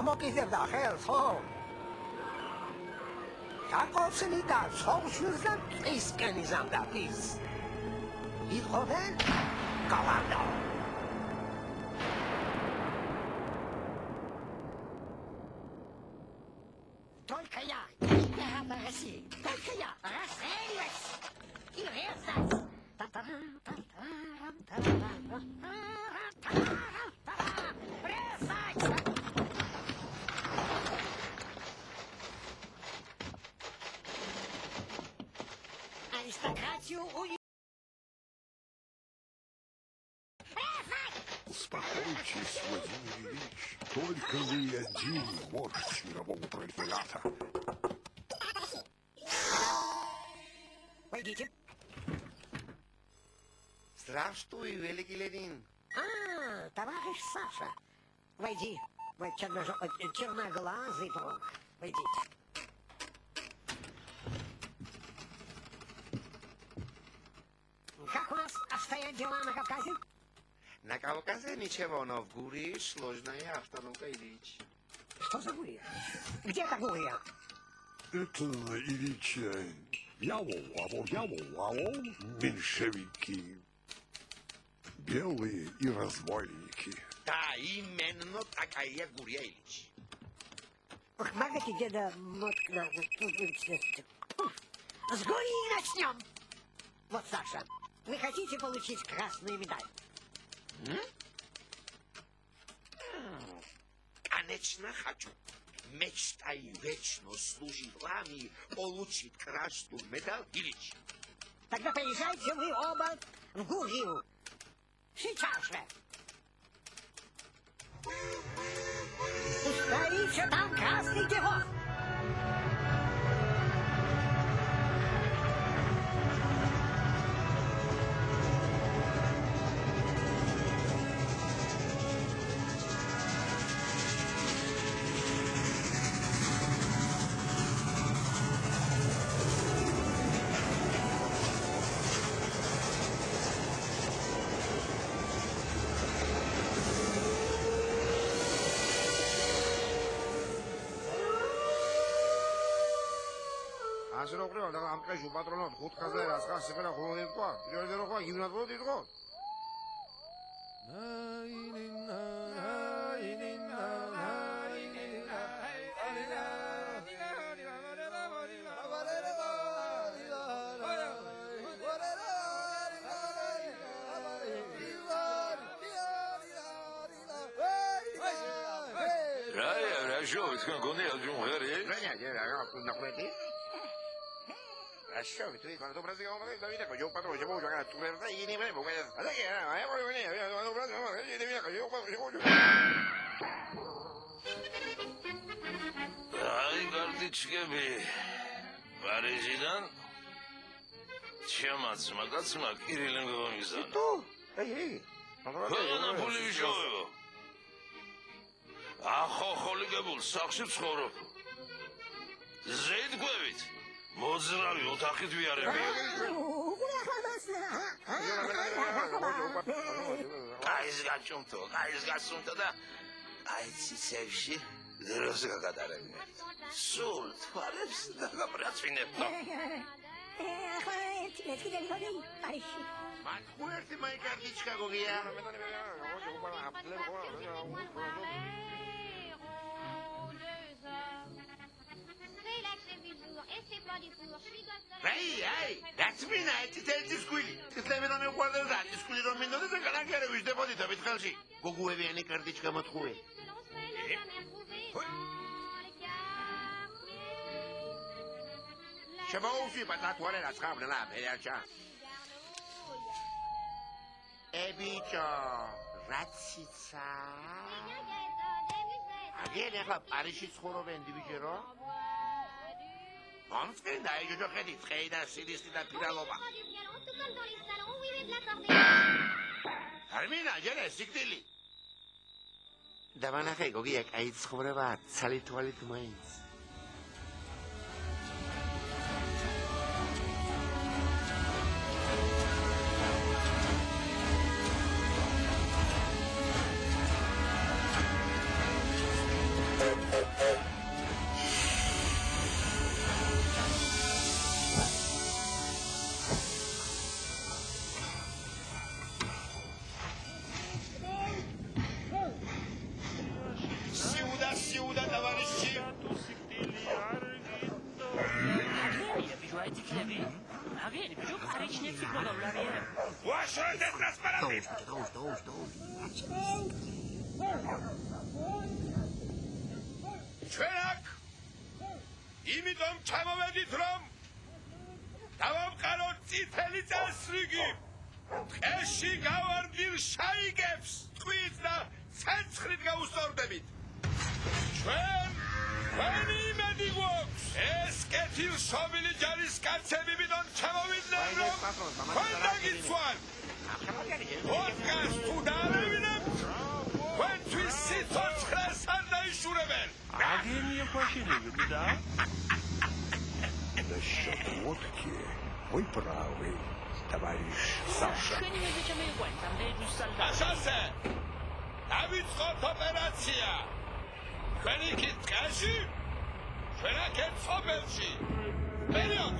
მოკიდებდა ხელს, ხო? საკოცილი და სოუსლისგან ტყისკენ იზამდა პირს. ითხოვენ გავარდა. Только я в России. Только я. Рассеиваюсь. И резать. Резать. Аристократию Успокойтесь, Владимир Ильич. Только вы один можете мирового пролетариата. Войдите. Здравствуй, великий Ленин. Товарищ Саша. Войди, мой черноглазый друг. Войдите. Как у нас обстоят дела на Кавказе? На Кавказе ничего, но в Гурии сложная обстановка, Ильич. Что за Гурия? Где эта Гурия? Это, Ильич, меньшевики. Белые и разбойники. Да, именно такая Гурия, Ильич. Ох, магате, деда, с Гурии начнем. Вот, Саша, вы хотите получить красную медаль? Конечно, хочу. Мечтай вечно служить вам и получить красную медаль, Ильич. Тогда поезжайте вы оба в Гурию. Сейчас же. Устроите там красный террор. და ამ კაჟუ პატრონად 5 ხაზზე რა ხარ სიყრა ხოლმე თქვა პირველი რო ხვა გიმნაზიოდ იყო რა შოუ თქვენ გონია ჯუმღერი? Așa, uite, când tu vrei să mă dai, David, că eu patru, eu vou jogar tu vrei, e nimeni, bă, asta e, ai voi veni, eu vreau să mă dai, de mine, că eu patru, eu vou jogar. Ai, gardichkები, Parizidan ჩემაცმა კირილემ გოგონიზა. Tu? Ei. ხონა ფული ვიშოვებო. ახო ხოლიგებულ სახში ვცხოვრობ. ზეიდგვევით მოძრავი ოთახით ვიარები. კაის გაჭუმთო და აი ციცებში დროს გაგატარებინე. სულ თვალებს დაგაბრაცვინებო. Mat puerti mai cardichka gogia. Hey, that's me night to tell the school. It's never on a quarter that the school don't mean nothing. I can't get a deposit of it, Kelsey. Gogu evi ani cardichka matkhue. Shabofi, but not one that's happening up. Hey, Acha. Ebicho, Ratsitsa. Again, I have Arishis Horo and Divijero. Monster, I you don't get it. Hey, that's it is that Piralova. Armina, yes, sickly. Davana Gogiak, it's Horeva, Sally Toilet Mines. ვაშორეთ ეს ტრანსპარენტი. ჩვენ აქ იმიტომ ჩამოვედით რომ დავამყაროთ წითელი წესრიგი. ტყეში გავარდნილ შაიგებს ტყვით და ცეცხლით გავუსწორდებით. ჩვენი იმედი გვაქვს. ეს კეთილშობილი ჯარისკაცები მიდონ ჩამოვიდნენ რომ თქვენ დაგიცვალ. პოდკასტ თუ დაავინებთ თქვენთვის სიცოცხლეს არ დაიშურებენ. აგენია ფაშინები და Насчет водки вы правы, товарищ Саша. Ашასე, დავიწყოთ ოპერაცია. თქვენი იქით ტყეში, ჩვენ აქეთ სოფელში. პერიოდ.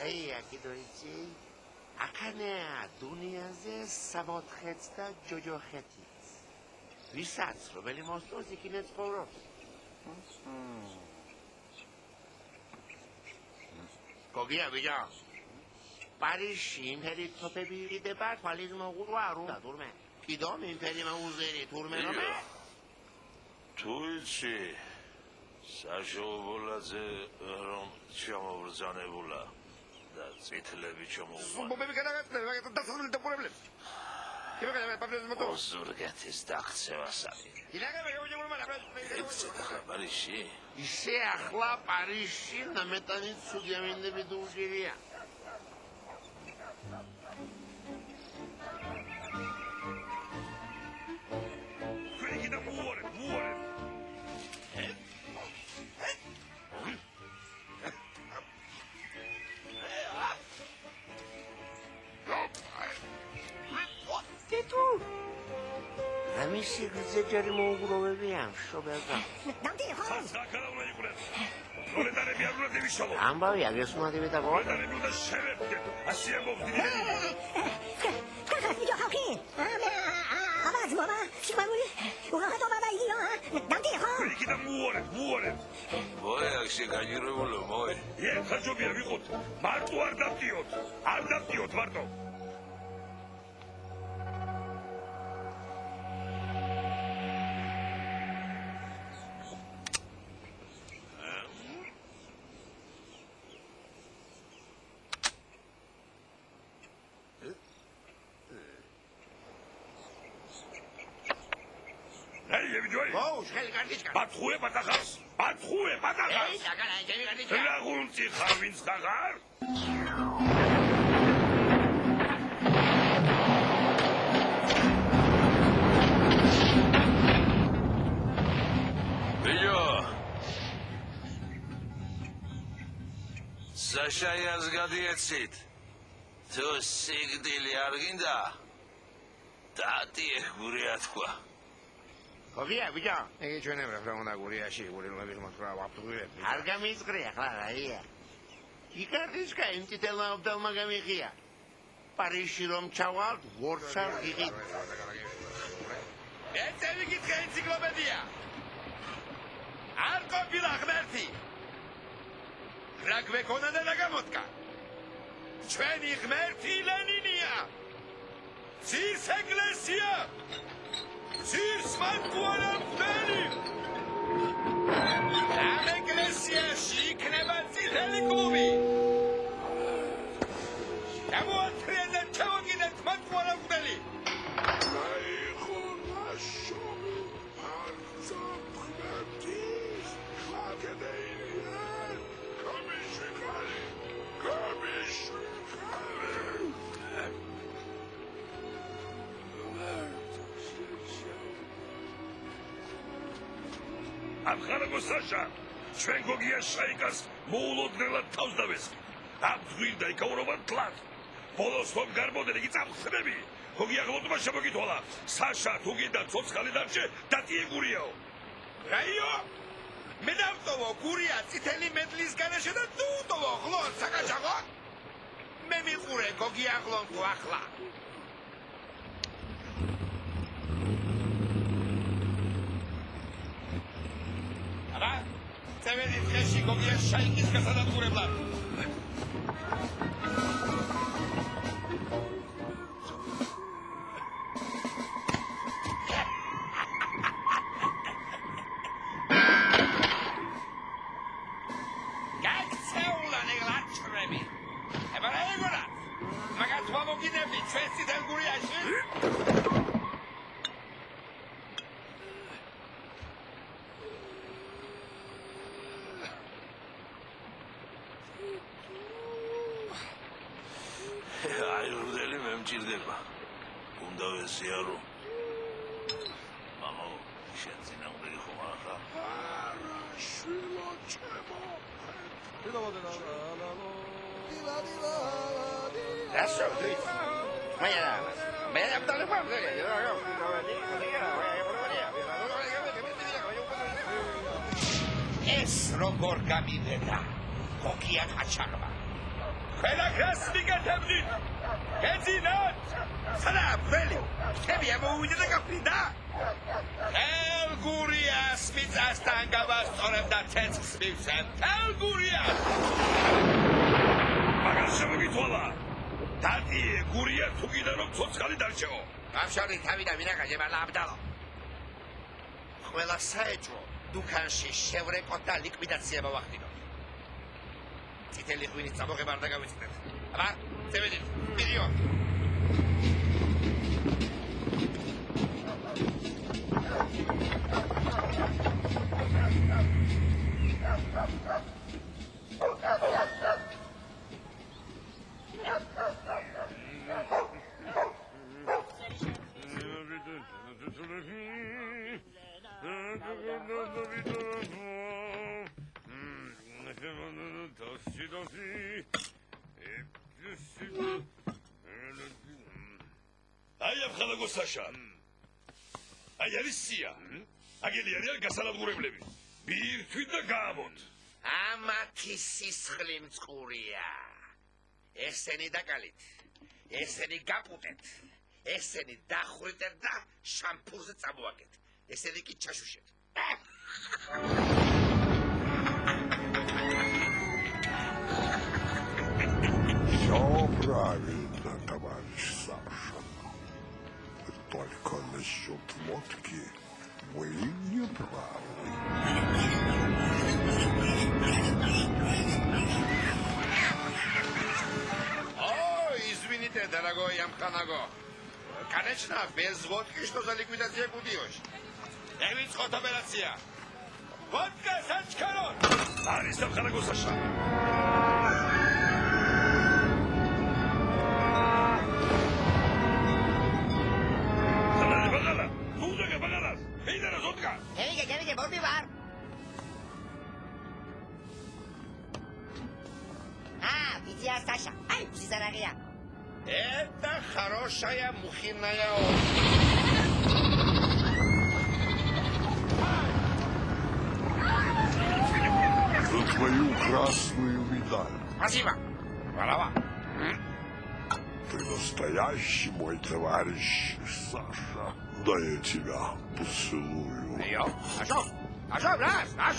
რეია კიდოიცი აქანაა დუნიაზე სამოთხეც და ჯოჯოხეთიც ვისაც რომელი მოსწონს იქინე ცხოვრობს გოგია ბიჭო პარიზში იმფერი თოფები იყიდება თვალის მოღურვა არ უნდა თურმე კიდომ იმფერი მოუზერი თურმე რომე თუ იცი საშობოლაძე რომ ჩამოვბრძანებულა და წითლები ჩამოუვა. სუბობები გადაგაწყვეტ დასასრული დაპყრობლებს. იმაგალე პაპლეს მოტო. ოზურგეთის დაქცევას არის. ილაგა პარიზში? ისე ახლა პარიზში ნამეტანი სუგიამინდები დულგირია. ქვენი და უორე. ამისი გზეჯარი მოუგროვებია შობერგა. საკალავნა იყვნენ. პროლეტარები არ უნდა დევიშალო. ამბავი აგესმადები და გოა. პროლეტარები უნდა შევებდე. ასია მოგდილი. Kakak video haki. Abaz baba, sibamuli. Uhato baba idio. Danti ho. ქვენი და უორე. მოიახში გაირულო მოი. ხაჯობია ვიყოთ. მარტო არ დავდიოთ მარტო. ბათხუე ბატახას. რაღუნცი ხარ ვინც დაღარ? ბიო. საშაიას გადიეცით. თუ სიგდილი არ გინდა? დატიე გურია თქვა. გოგია ბიჭო. იგი ჩვენებრა რა უნდა გურიაში გურილების მოთხრა ვაფთუირებ. არ გამიწყრია ხლა რაია. იკარდიშკა ინტიტელმა ობდალმა გამიღია. პარიზში რომ ჩავალ, ვორჩა გიგით. ეცები გითხრა ენციკლოპედია. არ ყოფილა ღმერთი. რა გვეკონა და რა გამოდგა. ჩვენი ღმერთი ლენინია. ძირს ეკლესია. ძირს მანკუარა მღვდელი. ამ ეკლესიაში იქნება წითელი კლუბი. გამოათრიეთ და ჩავაგინეთ მანკუარა მღვდელი. ამხანაგო საშა, ჩვენ გოგია შაიკას მოულოდნელად თავს დავესხი. ამ გვინდა იკაურობა თლად. ბოლოს რომ გარბოდენ იგი წამხსნები. გოგია გლოტობა შემოგითვალა. საშა თუ გინდა ცოცხალი დარჩე, დატიე გურიაო. რაიო? მე დავტოვო გურია წითელი მედლის განაშე და თუ უტოვო ღლოს საკაჭაღო. მე მიყურე გოგი აღლონკო ახლა აბა წევედი დღეში გოგია შაიკის გასანადგურებლად აიურდელი მე მჭირდება უნდა ვესიარო მამაო შენ წინააღმდეგი ხომ ახლა შვილო ჩემო That's so good. ეს როგორ გამიდედა გოგია ყაჩაღმა ყველა გას მიგეთებდით ეძინათ სადა ველი ხები ამოვიდე და გაფრინდა ელგურიას მიწასთან გავასწორებ და ცეცხლს მივსებ ელგურიას მაგას შემოგითვალა დადიე გურია თუ კიდე რომ ცოცხალი დარჩეო გამშავდი თავი და ვინახა ჟემალა აბდალო ყველა საეჭვო დუქანში შევრეკოთ და ლიკვიდაცია მოვახდინოთ წითელი ღვინის წამოღება არ დაგავიწყდეთ აბა წევედი ვიდეო აი ამხანაგო საშა აი არის სია აგელი არის გასანადგურებლები ბირთვით და გაამოთ ამათი სისხლი მწყურია ესენი დაკალით ესენი გაპუტეთ ესენი დახრიტეთ და შამპურზე წამოაგეთ ესენი კი ჩაშუშეთ Все правильно, товарищ Саша. Только насчет водки вы не правы. О, извините, дорогой Ямханаго. Конечно, без водки что за ликвидация купилась? Я ведь сход операция. Водка сачкарон! არის ამხანაგო საშა Гевиге, борби бар. Видео Саша. Ай, псизарагия. Это хорошая мухиная За твою красную медаль. Спасибо. Голова. Ты настоящий мой товарищ, Саша. Да я тебя поцелую. Ее? А что, раз? Раз?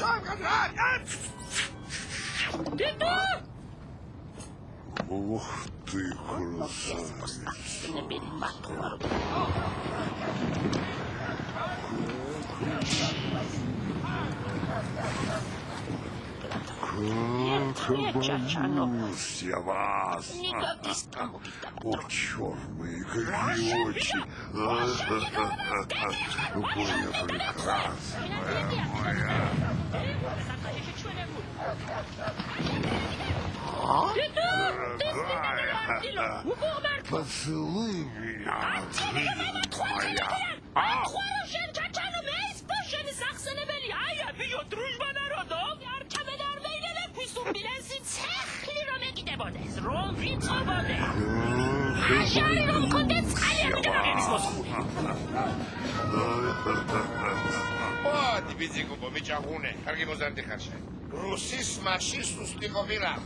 Ух ты, красавец. Как боюсь я вас. Ох, черные гречи. Моя прекрасная, моя. Дорогая, поцелуй меня, моя. О, дивизику помичахуне, карги мозарди харше. Русис маши сусти ყოფილა.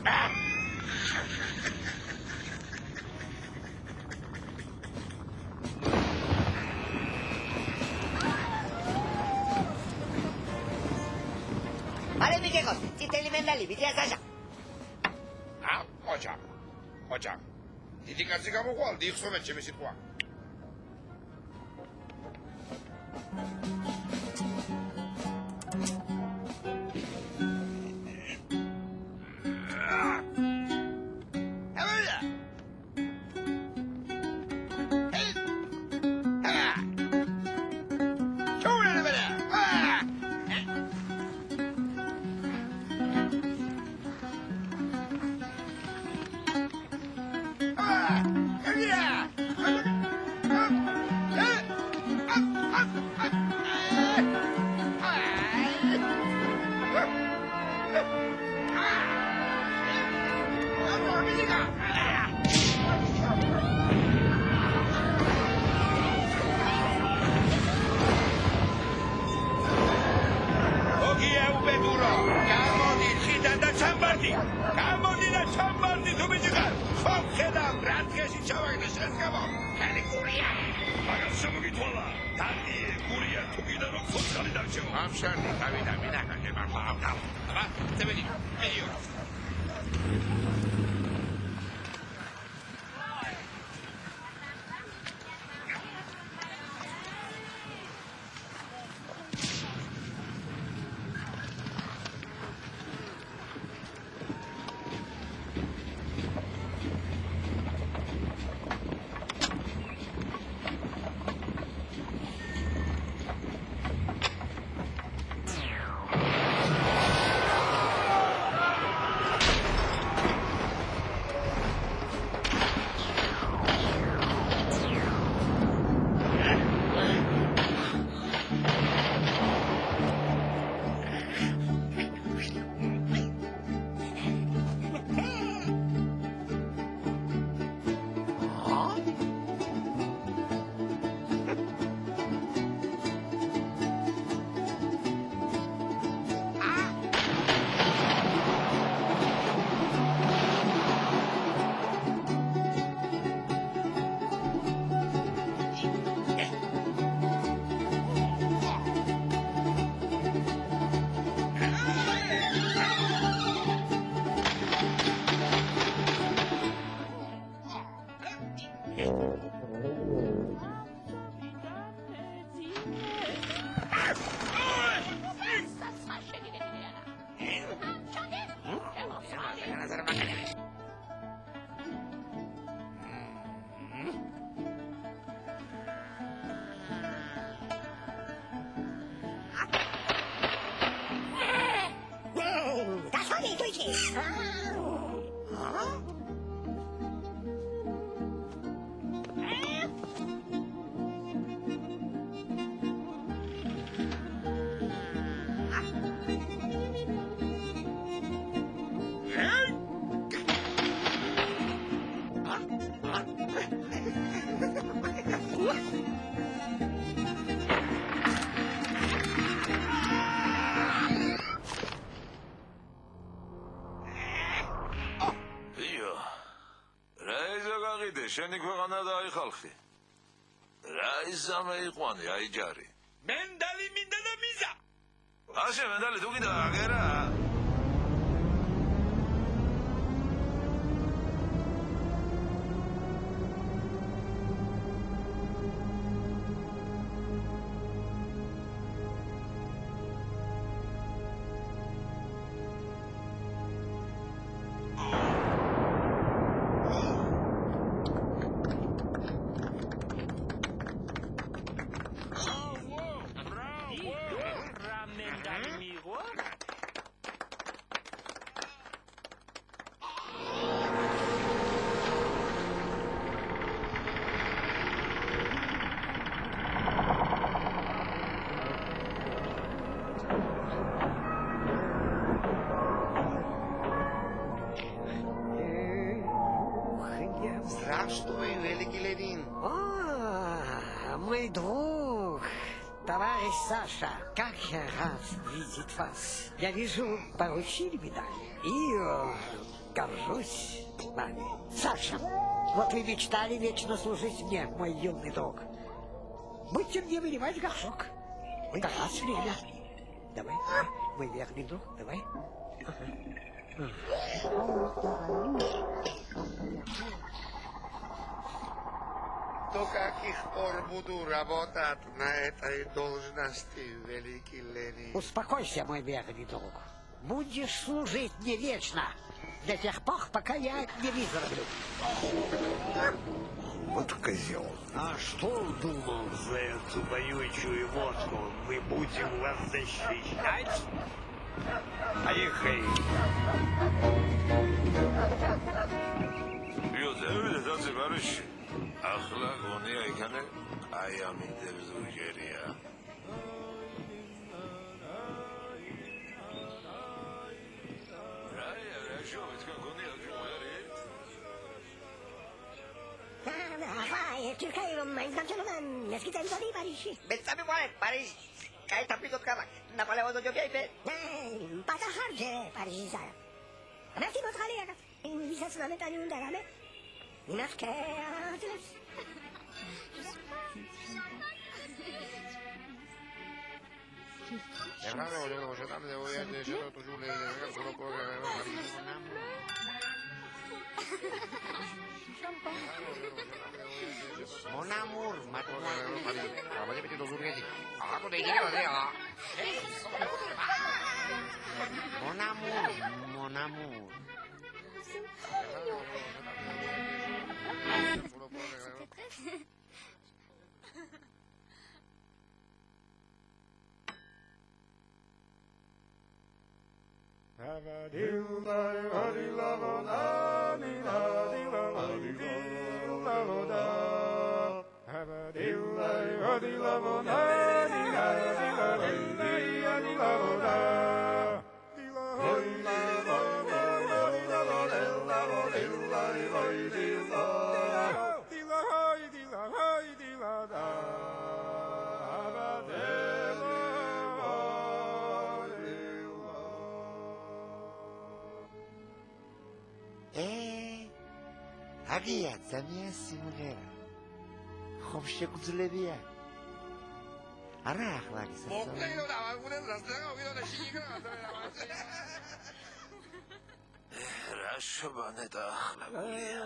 მალე მიგეღოს წითელი მენდალი ვიდეა საშა ოჯა დიდი კაცი გამოყვალდი იხსოვეთ ჩემი სიტყვა შენი ქვეყანა და აი ხალხი. რა ისამე იყვანი აი ჯარი. მენდალი მინდა და მიზა. ასე მენდალი თუ კიდე აგერა. Здравствуй, великий Левин. Мой друг, товарищ Саша, как я рад видеть вас. Я вижу, получили медаль и горжусь вами. Саша, вот вы мечтали вечно служить мне, мой юный друг. Будьте мне выливать горшок. Как раз время. Давай. мой верный друг, давай. То каких пор буду работать на этой должности, великий Ленин? Успокойся, мой верный друг. Будешь служить мне вечно. До тех пор, пока я не выздоровлю. Вот козел. А что думал за эту вонючую водку? Мы будем вас защищать? Поехали. Йозеф, это барыш. Ахла гония იქანე აი ამიტებს უჯერია. რა შოვეთ გონია ჯუარი? Türkiye romanı kançalan eski temsili Paris'i. Ben tabii var Paris. Kayıt aplikot kalak. Napoleo do Jopipe. Pata harce Paris'i sana. Nasıl bu hali ya? Visa sınavı tanıyın da rame. İnas ke atlas. Mon amour, mademoiselle. Avete veduto Zurghetti? Ah, tu devi dire la Mon amour, mon amour. აგია ძალიან სიმღერა. ხომ შეგძლებია? არა ახლა გისაცო. მოკლეო და ვაგუნე დასწრება ვიდო შიგიგრა რა შობანე და ახლა გულია.